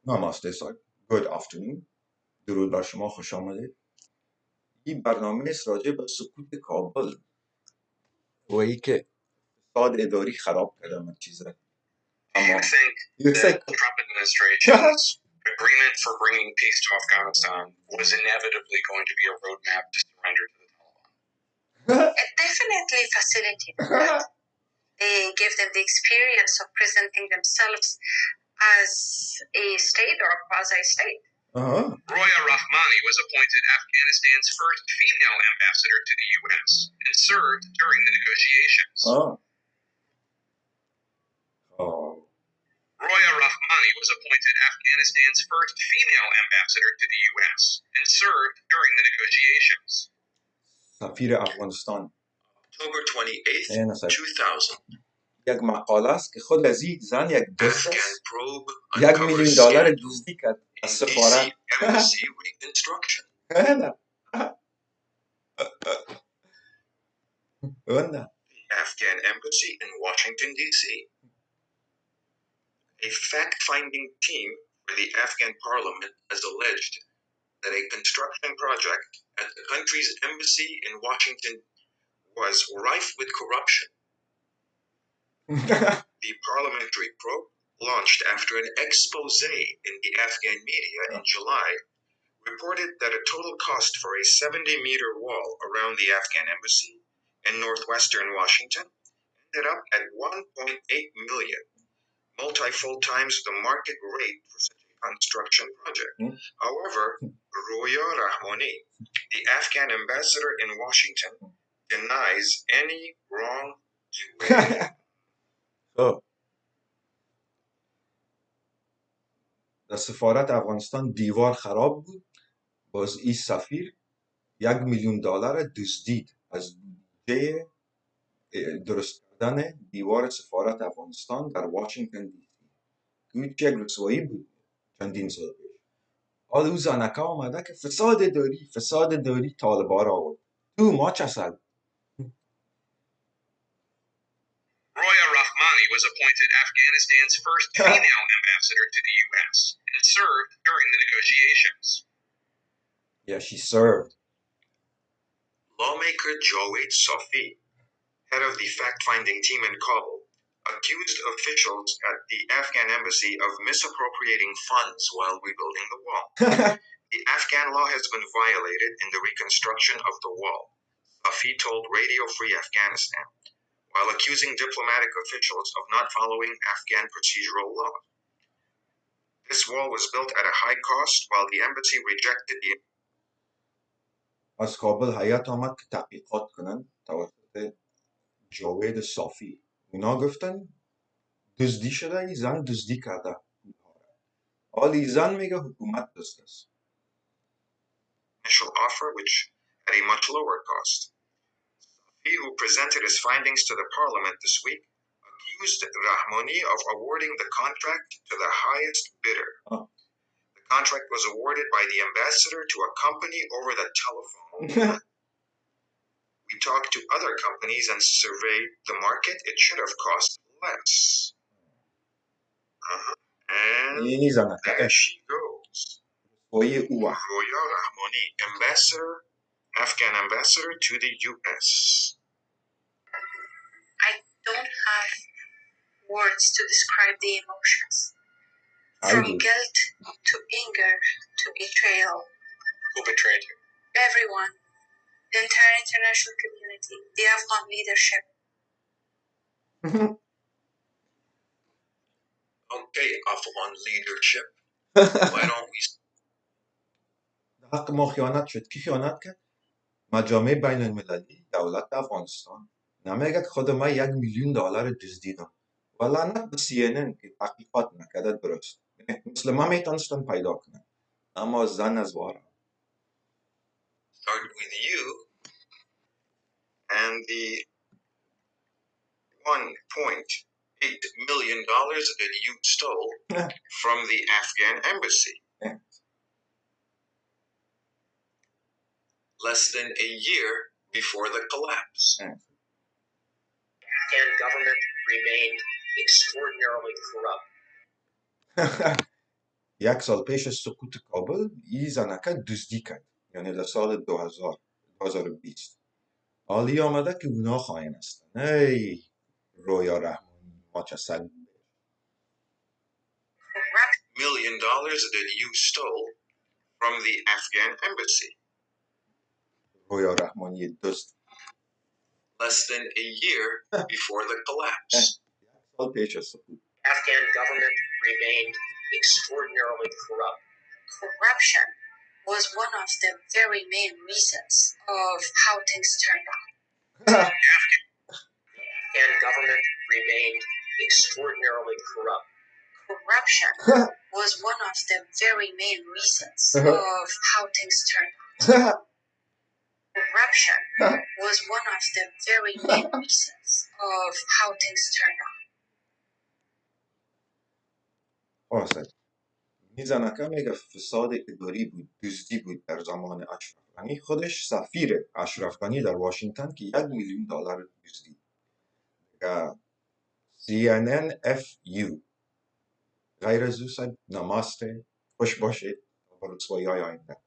Namaste sir. Good afternoon. درود بر شما، خوش آمدید. این برنامه است راجع به سکوت کابل و ای که اقتصاد اداری خراب کرده همه چیز را. اما you think the Trump administration's agreement for bringing peace to Afghanistan was inevitably going to be a roadmap to surrender to the Taliban? It definitely facilitated that. They gave them the experience of presenting themselves as a state or a quasi-state. Roya Rahmani was appointed Afghanistan's first female ambassador to the U.S. and served during the negotiations. Roya Rahmani was appointed Afghanistan's first female ambassador to the U.S. and served during the negotiations. سفیر افغانستان October 28th, 2000. یک مقاله است که خود از این زن یک دزد است. Afghan probe $1,000,000 دزدی کرد از سفارت. embassy reconstruction. نه. Afghan embassy in Washington, D.C. A fact-finding team for the Afghan parliament has alleged that a construction project at the country's embassy in Washington was rife with corruption. The parliamentary probe, launched after an expose in the Afghan media in July, reported that a total cost for a 70-meter wall around the Afghan embassy in northwestern Washington ended up at $1.8 million, multifold times the market rate for such a construction project. However, Roya Rahmani, the Afghan ambassador in Washington, denies any wrongdoing. در سفارت افغانستان دیوار خراب بود. باز این سفیر $1,000,000 دزدید از بودجه درست کردن دیوار سفارت افغانستان در واشنگتن دی سی. این یک رسوایی بود چندین سال پیش. حالا او زنکه آمده که فساد داری طالبان را آورد. تو ما چه سد؟ Roya Rahmani was appointed Afghanistan's first female ambassador to the U.S. and served during the negotiations. Yeah, she served. Lawmaker Jawed Safi, head of the fact-finding team in Kabul, accused officials at the Afghan embassy of misappropriating funds while rebuilding the wall. The Afghan law has been violated in the reconstruction of the wall, Safi told Radio Free Afghanistan, while accusing diplomatic officials of not following Afghan procedural law. This wall was built at a high cost while the embassy rejected the... از کابل هیئت آمد که تحقیقات کنن توسط جاوید صافی. اونا گفتن دزدی شده، این زن دزدی کرده. حالا این زن میگه حکومت دزد است. Initial offer, which had a much lower cost. He who presented his findings to the parliament this week accused Rahmani of awarding the contract to the highest bidder. The contract was awarded by the ambassador to a company over the telephone. We talked to other companies and surveyed the market. It should have cost less. And there she goes. Roya Rahmani, Afghan ambassador to the U.S. I don't have words to describe the emotions. From guilt to anger to betrayal. Who betrayed you? Everyone. The entire international community. The Afghan leadership. Okay, Afghan leadership. Why don't we... حق ما خیانت شد. کی خیانت کرد؟ مجامع بین المللی دولت افغانستان. نمیگه که خود ما $1,000,000 دزدیدم. و لعنت به CNN که تحقیقات نکرده درست. مثل ما میتونستن پیدا کنن. اما زن از وارم. Start with you and the $1.8 million that you stole from the Afghan embassy. Less than a year before the collapse. Afghan government remained extraordinarily corrupt. یک سال پیش سقوط کابل این زنکه دزدی کرد، یعنی در سال 2020. حالی آمده که اونا خائن هستن. ای رویا رحمانی ما چه سل $1 million that you stole from the Afghan embassy رویا رحمانی دزد. less than a year before the collapse. سال پیش سقوط. Afghan government remained extraordinarily corrupt. Corruption was one of the very main reasons of how things turned out. The Afghan government remained extraordinarily corrupt. Corruption was one of the very main reasons of how things turned out. Corruption was one of the very main reasons of how things turned out. آسد میزنکه میگه فساد اداری بود، دزدی بود در زمان اشرف غنی. خودش سفیر اشرف غنی در واشنگتن که $1 میلیون دزدید. CNN FU غیر از او صد نماسته. خوش باشید با رسوایی های آینده.